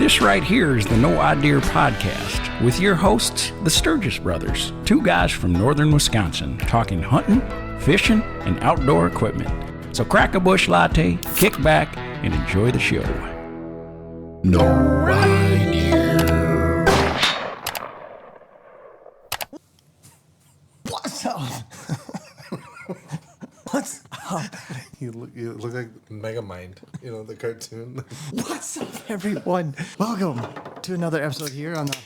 This right here is the No Idea Podcast with your hosts, the Sturgis brothers, two guys from northern Wisconsin, talking hunting, fishing, and outdoor equipment. So crack a Busch Latte, kick back, and enjoy the show. No Idea. What's up? What's up? You look like Megamind, the cartoon. What's up, everyone? Welcome to another episode here on the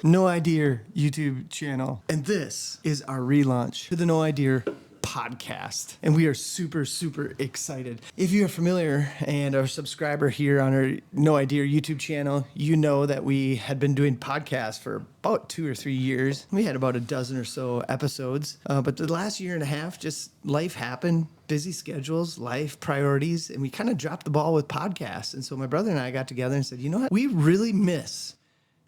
No Idea YouTube channel. And this is our relaunch to the No Idea podcast. And we are super, super excited. If you're familiar and are a subscriber here on our No Idea YouTube channel, you know that we had been doing podcasts for about 2 or 3 years. We had about a dozen or so episodes. But the last year and a half, just life happened, busy schedules, life priorities, and we kind of dropped the ball with podcasts. And so my brother and I got together and said, you know what? We really miss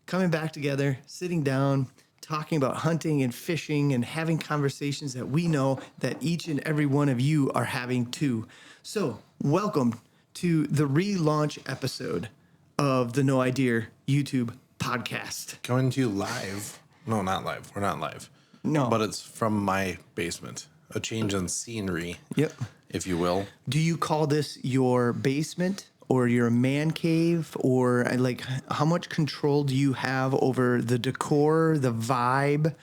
coming back together, sitting down, talking about hunting and fishing and having conversations that we know that each and every one of you are having too. So welcome to the relaunch episode of the No Idea YouTube podcast. Coming to you live. No, not live. We're not live. No. But it's from my basement. A change in scenery, Yep. if you will. Do you call this your basement or your man cave, or like how much control do you have over the decor, the vibe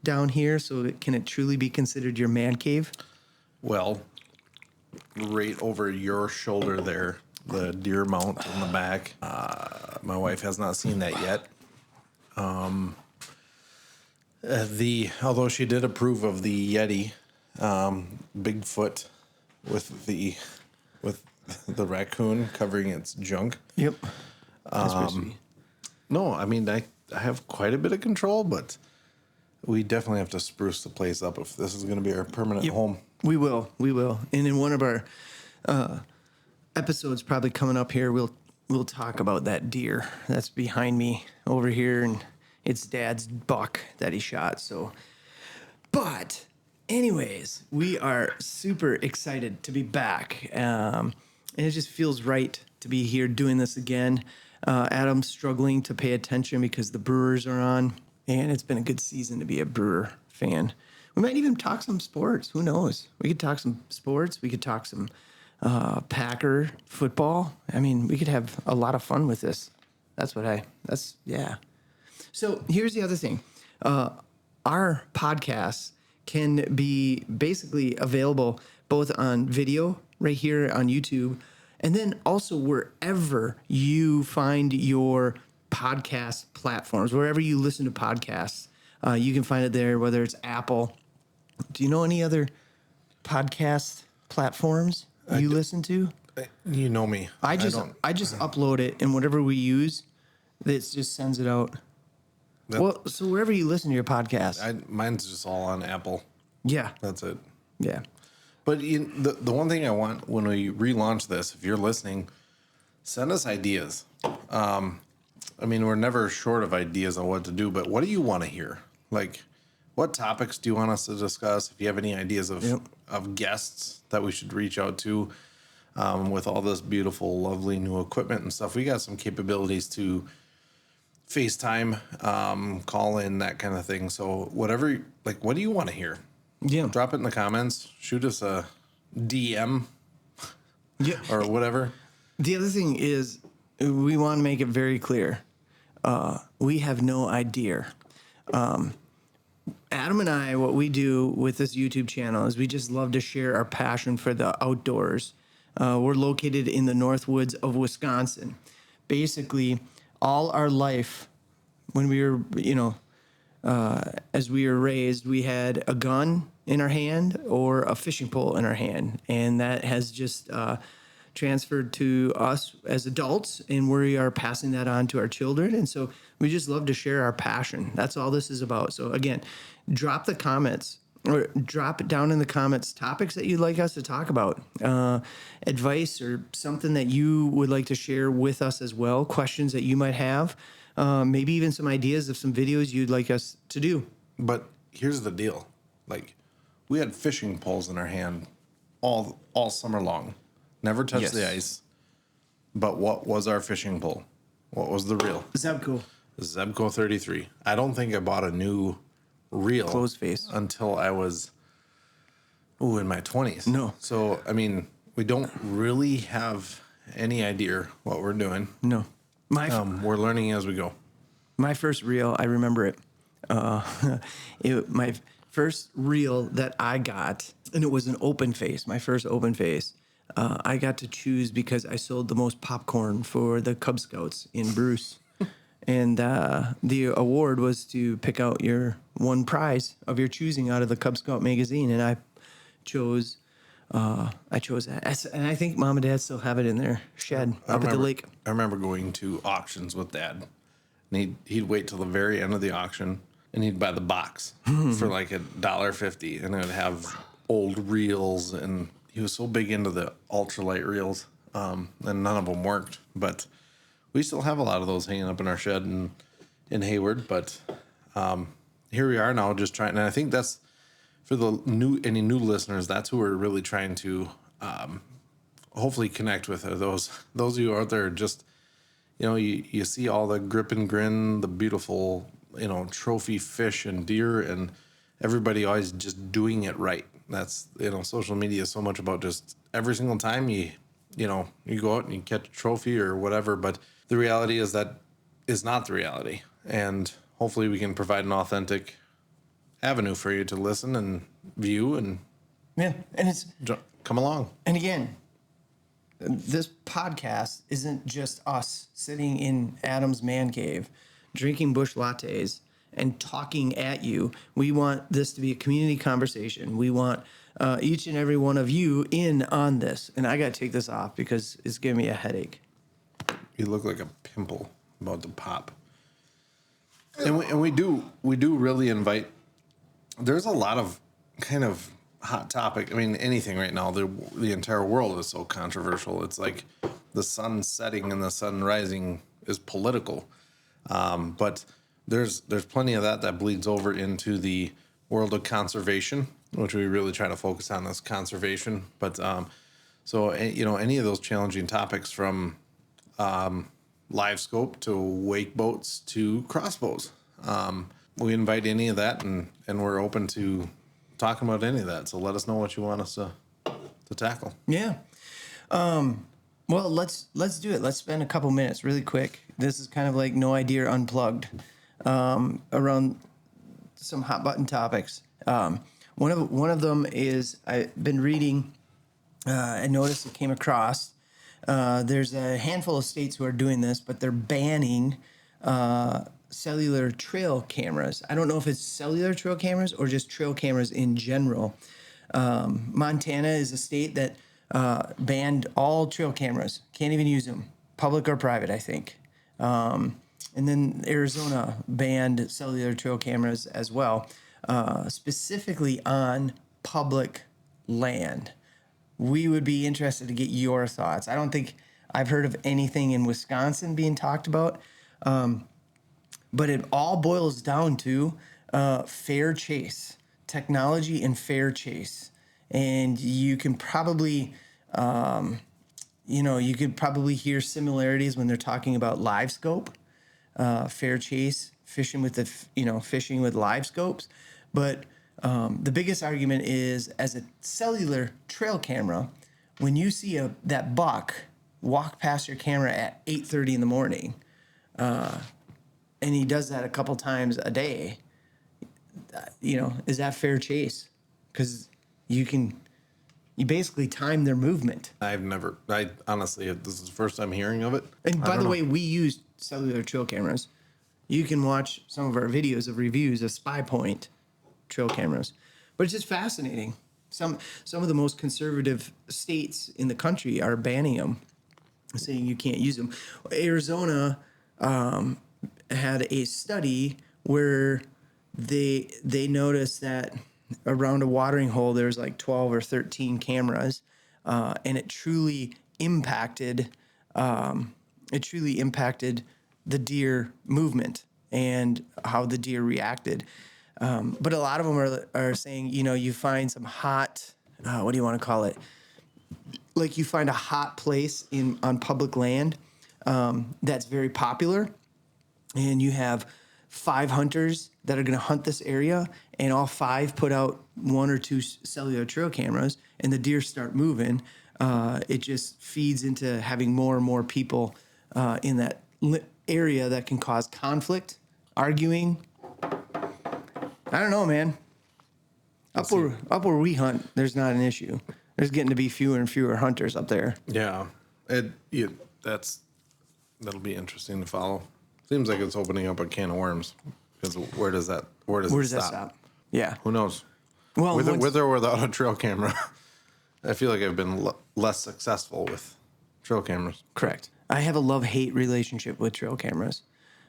down here? So can it truly be considered your man cave? Well, right over your shoulder there, the deer mount on the back. My wife has not seen that yet. Although she did approve of the Yeti, Bigfoot with the raccoon covering its junk. Yep. That's pretty sweet. No, I mean, I have quite a bit of control, but we definitely have to spruce the place up if this is going to be our permanent home. We will. And in one of our episodes probably coming up here, we'll talk about that deer that's behind me over here, and it's Dad's buck that he shot. So, but anyways, we are super excited to be back. And it just feels right to be here doing this again. Adam's struggling to pay attention because the Brewers are on, and it's been a good season to be a Brewer fan. We might even talk some sports. Who knows? We could talk some sports. We could talk some Packer football. I mean, we could have a lot of fun with this. Yeah. So here's the other thing. Our podcasts can be basically available both on video right here on YouTube, and then also wherever you find your podcast platforms, wherever you listen to podcasts, you can find it there, whether it's Apple. Do you know any other podcast platforms you listen to? You know me. I just upload it, and whatever we use, it just sends it out. So wherever you listen to your podcast. Mine's just all on Apple. Yeah. That's it. Yeah. But the one thing I want when we relaunch this, if you're listening, send us ideas. I mean, we're never short of ideas on what to do, but what do you want to hear? Like, what topics do you want us to discuss? If you have any ideas of guests that we should reach out to with all this beautiful, lovely new equipment and stuff, we got some capabilities to FaceTime, call in, that kind of thing. So whatever, like, what do you want to hear? Yeah. Drop it in the comments. Shoot us a DM or whatever. The other thing is we want to make it very clear. We have no idea. Adam and I, what we do with this YouTube channel is we just love to share our passion for the outdoors. We're located in the North Woods of Wisconsin. Basically, all our life, when we were, as we were raised, we had a gun in our hand or a fishing pole in our hand. And that has just transferred to us as adults, and we are passing that on to our children. And so we just love to share our passion. That's all this is about. So again, drop the comments or drop it down in the comments, topics that you'd like us to talk about, advice or something that you would like to share with us as well, questions that you might have, maybe even some ideas of some videos you'd like us to do. But here's the deal. Like, we had fishing poles in our hand all summer long. Never touched the ice. But what was our fishing pole? What was the reel? Zebco. Zebco 33. I don't think I bought a new reel Closed face until I was in my 20s. No. So, I mean, we don't really have any idea what we're doing. No. We're learning as we go. My first reel, I remember it. My first reel that I got, and it was an open face, my first open face. I got to choose because I sold the most popcorn for the Cub Scouts in Bruce. And the award was to pick out your one prize of your choosing out of the Cub Scout magazine. And I chose that. And I think Mom and Dad still have it in their shed up at the lake. I remember going to auctions with Dad. And he'd wait till the very end of the auction, and he'd buy the box for like $1.50, and it would have old reels, and he was so big into the ultralight reels, and none of them worked. But we still have a lot of those hanging up in our shed in Hayward. But here we are now, just trying. And I think that's for any new listeners. That's who we're really trying to hopefully connect with. Are those of you out there just. You see all the grip and grin, the beautiful, trophy fish and deer, and everybody always just doing it right. That's, social media is so much about just every single time you go out and you catch a trophy or whatever. But the reality is that is not the reality. And hopefully we can provide an authentic avenue for you to listen and view and come along. And again, this podcast isn't just us sitting in Adam's man cave, drinking Busch Lattes and talking at you. We want this to be a community conversation. We want each and every one of you in on this. And I got to take this off because it's giving me a headache. You look like a pimple about to pop. And we do really invite. There's a lot of kind of hot topic. I mean, anything right now. The entire world is so controversial. It's like the sun setting and the sun rising is political. But there's plenty of that bleeds over into the world of conservation, which we really try to focus on this conservation. But so any of those challenging topics from live scope to wake boats to crossbows, we invite any of that, and we're open to talking about any of that. So let us know what you want us to tackle. Yeah. Well, let's do it. Let's spend a couple minutes really quick. This is kind of like No Idea Unplugged around some hot button topics. One of them is I've been reading. I noticed it came across. There's a handful of states who are doing this, but they're banning cellular trail cameras. I don't know if it's cellular trail cameras or just trail cameras in general. Montana is a state that banned all trail cameras. Can't even use them, public or private, I think. And then Arizona banned cellular trail cameras as well, specifically on public land. We would be interested to get your thoughts. I don't think I've heard of anything in Wisconsin being talked about. But it all boils down to fair chase, technology and fair chase. And you can probably, you could probably hear similarities when they're talking about live scope, fair chase, fishing with live scopes. But the biggest argument is as a cellular trail camera, when you see that buck walk past your camera at 8:30 in the morning, and he does that a couple times a day, is that fair chase? Because you basically time their movement. I honestly, this is the first time hearing of it. And by the way, we use cellular trail cameras. You can watch some of our videos of reviews of Spy Point trail cameras. But it's just fascinating. Some of the most conservative states in the country are banning them, saying you can't use them. Arizona had a study where they noticed that around a watering hole there's like 12 or 13 cameras, and it truly impacted the deer movement and how the deer reacted. But a lot of them are saying, you find some hot, what do you want to call it? Like you find a hot place on public land, that's very popular, and you have 5 hunters that are going to hunt this area, and all 5 put out 1 or 2 cellular trail cameras, and the deer start moving, it just feeds into having more and more people in that area that can cause conflict, arguing. I don't know, man. Up where we hunt, there's not an issue. There's getting to be fewer and fewer hunters up there. Yeah, that'll be interesting to follow. Seems like it's opening up a can of worms. Because where does that stop? Yeah. Who knows? Well, with or without a trail camera, I feel like I've been less successful with trail cameras. Correct. I have a love-hate relationship with trail cameras.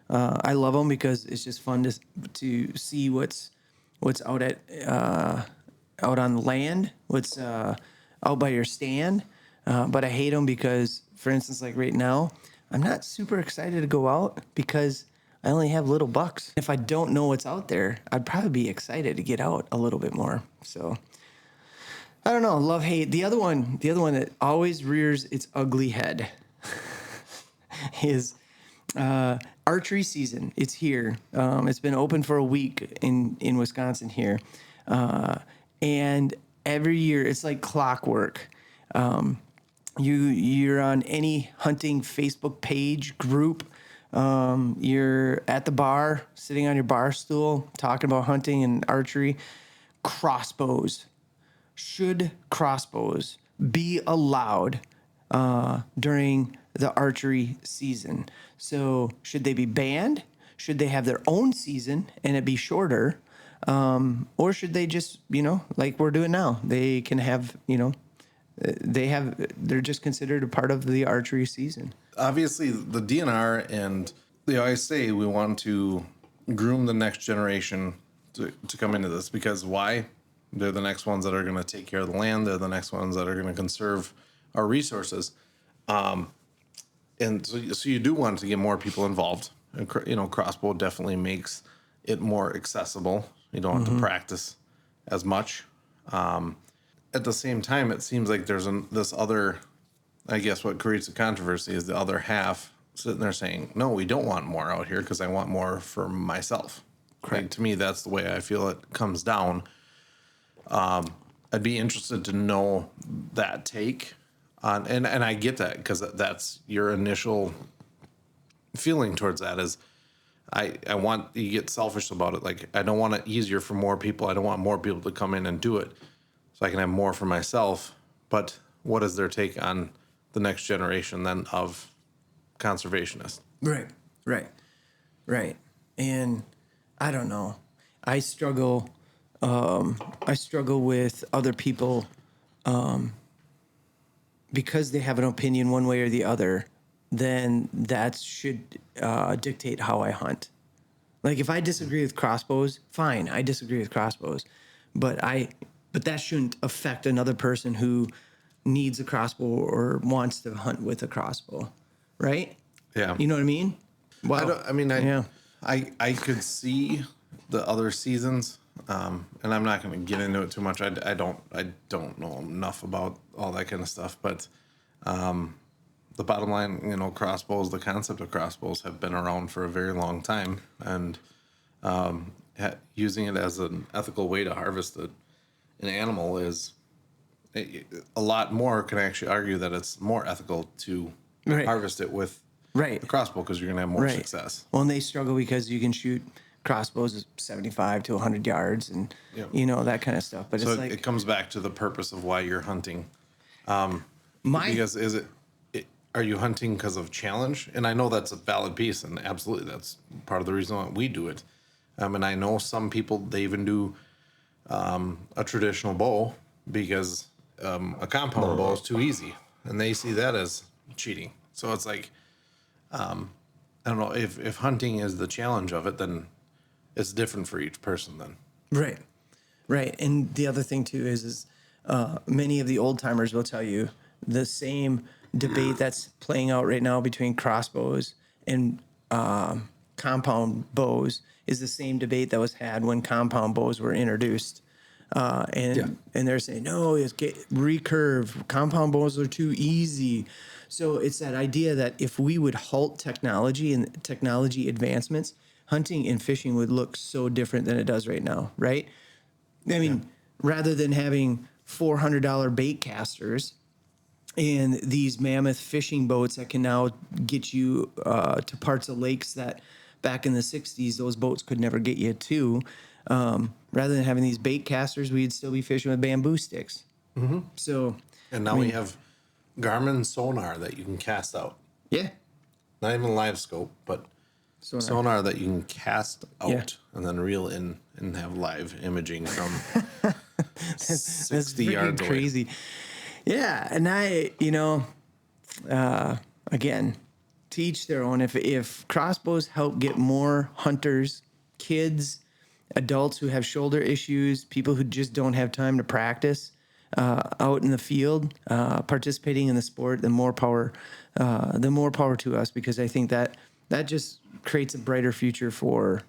I love them because it's just fun to see what's out on the land, what's out by your stand. But I hate them because, for instance, like right now, I'm not super excited to go out because I only have little bucks. If I don't know what's out there, I'd probably be excited to get out a little bit more. So I don't know, love, hate. The other one that always rears its ugly head is archery season. It's here. It's been open for a week in Wisconsin here. And every year it's like clockwork. You're on any hunting Facebook page group. You're at the bar, sitting on your bar stool, talking about hunting and archery. Crossbows. Should crossbows be allowed during the archery season? So should they be banned? Should they have their own season and it be shorter? Or should they just, like we're doing now, they can have, they're just considered a part of the archery season. Obviously, the DNR and they always say we want to groom the next generation to come into this because why? They're the next ones that are going to take care of the land. They're the next ones that are going to conserve our resources. And so you do want to get more people involved. And, Crossbow definitely makes it more accessible. You don't have to practice as much. At the same time, it seems like there's this other, I guess what creates the controversy is the other half sitting there saying, no, we don't want more out here because I want more for myself. Correct. Like, to me, that's the way I feel it comes down. I'd be interested to know that take on, and I get that because that's your initial feeling towards that is I want you get selfish about it. Like, I don't want it easier for more people. I don't want more people to come in and do it so I can have more for myself. But what is their take on the next generation then of conservationists? Right. And I don't know. I struggle with other people because they have an opinion one way or the other. Then that should dictate how I hunt. Like if I disagree with crossbows, fine, I disagree with crossbows, but that shouldn't affect another person who needs a crossbow or wants to hunt with a crossbow, right? Yeah, you know what I mean. Well, I could see the other seasons, and I'm not going to get into it too much. I don't know enough about all that kind of stuff, but the bottom line, crossbows, the concept of crossbows have been around for a very long time, and using it as an ethical way to harvest an animal is a lot more. Can actually argue that it's more ethical to harvest it with the crossbow because you're going to have more success. Well, and they struggle because you can shoot crossbows at 75 to 100 yards and, that kind of stuff. But so it's like... it comes back to the purpose of why you're hunting. Because are you hunting because of challenge? And I know that's a valid piece, and absolutely that's part of the reason why we do it. And I know some people, they even do a traditional bow because a compound bow is too easy. And they see that as cheating. So it's like... I don't know if hunting is the challenge of it, then it's different for each person then. Right. And the other thing too is many of the old timers will tell you the same debate that's playing out right now between crossbows and compound bows is the same debate that was had when compound bows were introduced. And they're saying, no, it's recurve. Compound bows are too easy. So it's that idea that if we would halt technology and technology advancements, hunting and fishing would look so different than it does right now, right? I mean, rather than having $400 bait casters and these mammoth fishing boats that can now get you to parts of lakes that back in the 60s, those boats could never get you to. Rather than having these bait casters, we'd still be fishing with bamboo sticks. Mm-hmm. So, and now we have Garmin sonar that you can cast out. Yeah. Not even live scope, but sonar that you can cast out and then reel in and have live imaging from 60 yards away. Crazy. Yeah, and again, to each their own. If crossbows help get more hunters, kids, adults who have shoulder issues, people who just don't have time to practice out in the field, participating in the sport, the more power to us, because I think that just creates a brighter future for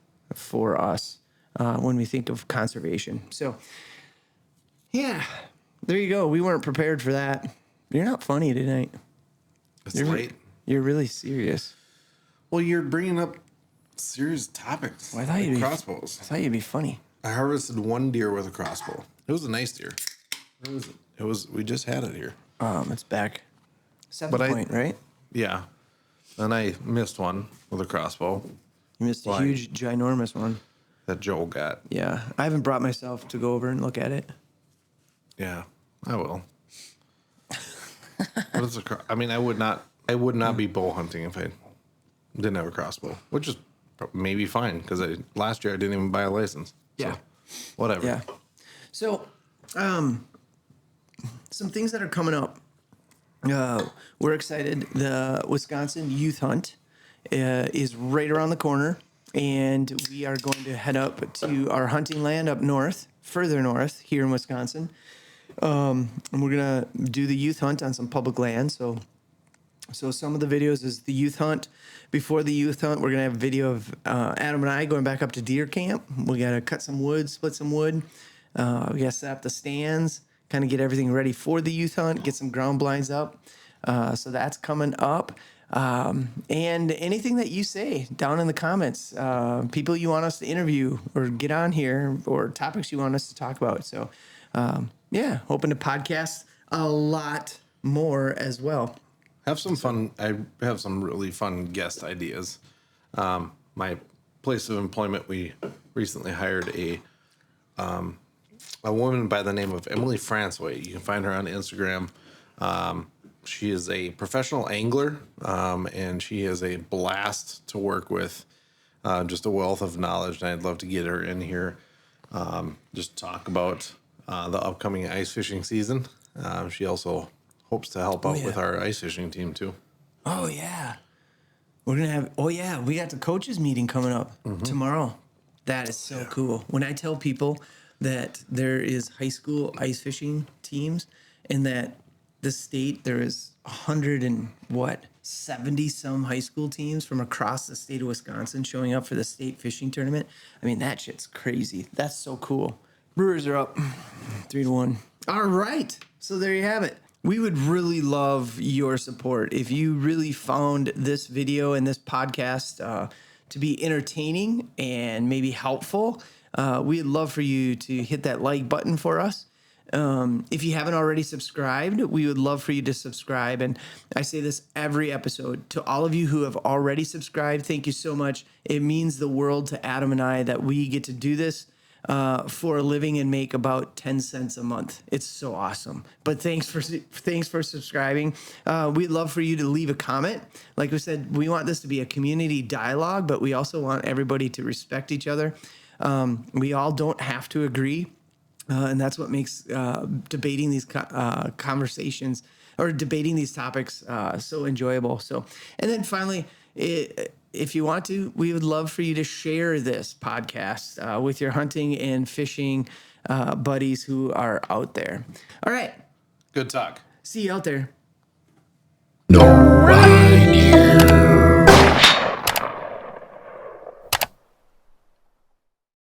us when we think of conservation. So, yeah, there you go. We weren't prepared for that. You're not funny tonight. It's late. You're really serious. Well, you're bringing up serious topics. Well, I thought you'd be crossbows. I thought you'd be funny. I harvested one deer with a crossbow. It was a nice deer. Where was it? It was. We just had it here. It's back. 7-point, right? Yeah. And I missed one with a crossbow. You missed a huge, ginormous one that Joel got. Yeah, I haven't brought myself to go over and look at it. Yeah, I will. What is I mean, I would not be bow hunting if I didn't have a crossbow, which is maybe fine because last year I didn't even buy a license. So, Yeah. Whatever. Yeah. So, some things that are coming up. We're excited. The Wisconsin Youth Hunt is right around the corner, and we are going to head up to our hunting land up north, further north here in Wisconsin. And we're going to do the youth hunt on some public land. So some of the videos is the youth hunt. Before the youth hunt, we're going to have a video of Adam and I going back up to deer camp. We got to cut some wood, split some wood. We got to set up the stands, kind of get everything ready for the youth hunt, get some ground blinds up. So that's coming up. And anything that you say down in the comments, people you want us to interview or get on here, or topics you want us to talk about. So, yeah, hoping to podcast a lot more as well. Have some fun. I have some really fun guest ideas. My place of employment, we recently hired a woman by the name of Emily François. You can find her on Instagram. She is a professional angler, and she is a blast to work with. Just a wealth of knowledge, and I'd love to get her in here. Just talk about the upcoming ice fishing season. She also hopes to help out with our ice fishing team too. Oh yeah, we're gonna have. Oh yeah, we got the coaches meeting coming up tomorrow. That is so cool. When I tell people that there is high school ice fishing teams, and that the state there is 70 some high school teams from across the state of Wisconsin showing up for the state fishing tournament. I mean, that shit's crazy. That's so cool. Brewers are up 3-1. All right. So there you have it. We would really love your support. If you really found this video and this podcast to be entertaining and maybe helpful, we'd love for you to hit that like button for us. If you haven't already subscribed, we would love for you to subscribe. And I say this every episode to all of you who have already subscribed. Thank you so much. It means the world to Adam and I that we get to do this for a living and make about 10 cents a month. It's so awesome. But thanks for subscribing. We'd love for you to leave a comment. Like we said, we want this to be a community dialogue, but we also want everybody to respect each other. We all don't have to agree. And that's what makes debating these conversations or debating these topics so enjoyable. So, and then finally, if you want to, we would love for you to share this podcast with your hunting and fishing buddies who are out there. All right. Good talk. See you out there.